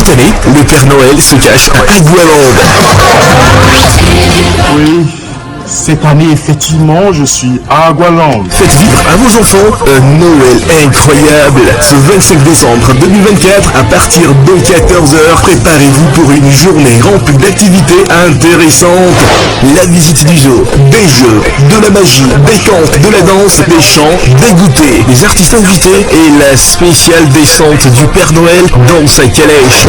Cette année, le Père Noël se cache à Agualand. Oui, cette année, effectivement, je suis à Agualand. Faites vivre à vos enfants un Noël incroyable. Ce 25 décembre 2024, à partir de 14h, préparez-vous pour une journée remplie d'activités intéressantes. La visite du zoo, des jeux, de la magie, des contes, de la danse, des chants, des goûters, des artistes invités et la spéciale descente du Père Noël dans sa calèche.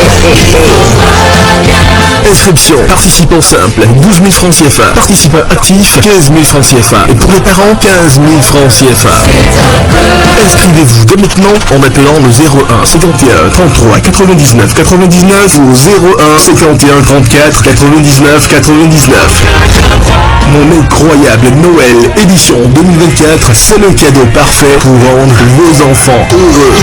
Inscription, participants simples, 12 000 francs CFA. Participants actifs, 15 000 francs CFA. Et pour les parents, 15 000 francs CFA. Inscrivez-vous dès maintenant en appelant le 01 51 33 99 99 ou 01 51 34 99 99. Mon incroyable Noël édition 2024, c'est le cadeau parfait pour rendre vos enfants heureux.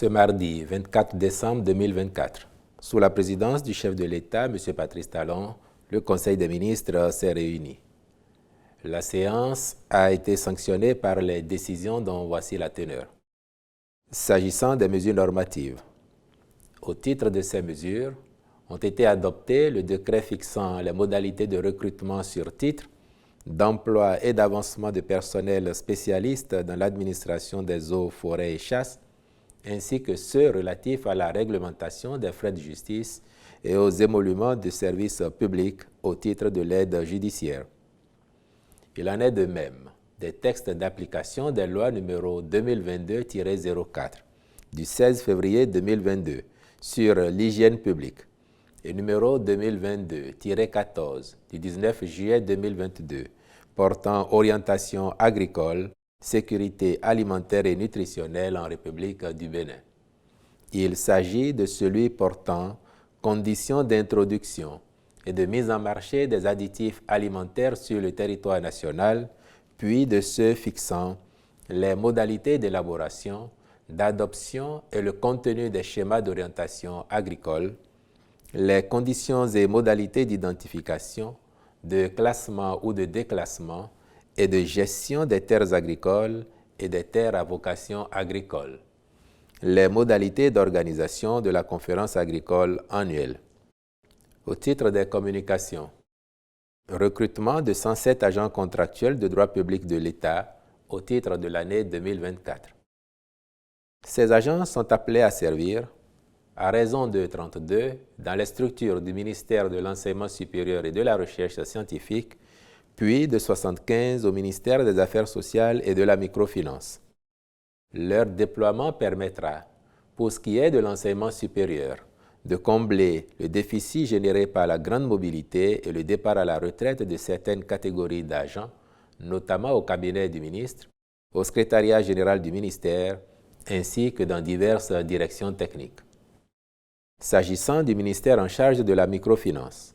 Ce mardi 24 décembre 2024, sous la présidence du chef de l'État, M. Patrice Talon, le Conseil des ministres s'est réuni. La séance a été sanctionnée par les décisions dont voici la teneur. S'agissant des mesures normatives, au titre de ces mesures, ont été adoptés le décret fixant les modalités de recrutement sur titre, d'emploi et d'avancement de personnel spécialiste dans l'administration des eaux, forêts et chasses, ainsi que ceux relatifs à la réglementation des frais de justice et aux émoluments de services publics au titre de l'aide judiciaire. Il en est de même des textes d'application des lois numéro 2022-04 du 16 février 2022 sur l'hygiène publique et numéro 2022-14 du 19 juillet 2022 portant orientation agricole, sécurité alimentaire et nutritionnelle en République du Bénin. Il s'agit de celui portant conditions d'introduction et de mise en marché des additifs alimentaires sur le territoire national, puis de ceux fixant les modalités d'élaboration, d'adoption et le contenu des schémas d'orientation agricole, les conditions et modalités d'identification, de classement ou de déclassement et de gestion des terres agricoles et des terres à vocation agricole, les modalités d'organisation de la conférence agricole annuelle. Au titre des communications, recrutement de 107 agents contractuels de droit public de l'État au titre de l'année 2024. Ces agents sont appelés à servir, à raison de 32, dans les structures du ministère de l'Enseignement supérieur et de la Recherche scientifique, puis de 75 au ministère des Affaires sociales et de la microfinance. Leur déploiement permettra, pour ce qui est de l'enseignement supérieur, de combler le déficit généré par la grande mobilité et le départ à la retraite de certaines catégories d'agents, notamment au cabinet du ministre, au secrétariat général du ministère, ainsi que dans diverses directions techniques. S'agissant du ministère en charge de la microfinance,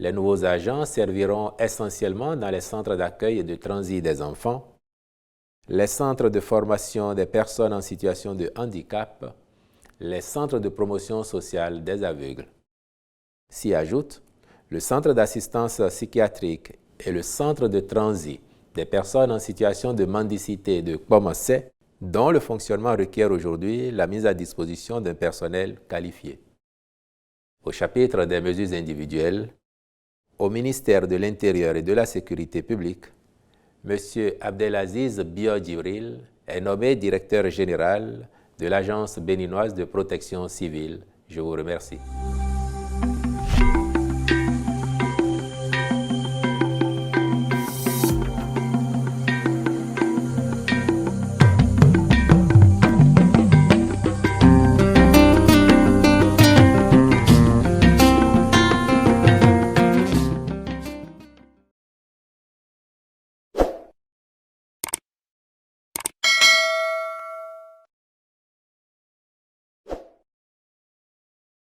les nouveaux agents serviront essentiellement dans les centres d'accueil et de transit des enfants, les centres de formation des personnes en situation de handicap, les centres de promotion sociale des aveugles. S'y ajoutent le centre d'assistance psychiatrique et le centre de transit des personnes en situation de mendicité de Kpomase, dont le fonctionnement requiert aujourd'hui la mise à disposition d'un personnel qualifié. Au chapitre des mesures individuelles, au ministère de l'Intérieur et de la Sécurité publique, M. Abdelaziz Bio-Djibril est nommé directeur général de l'Agence béninoise de protection civile. Je vous remercie.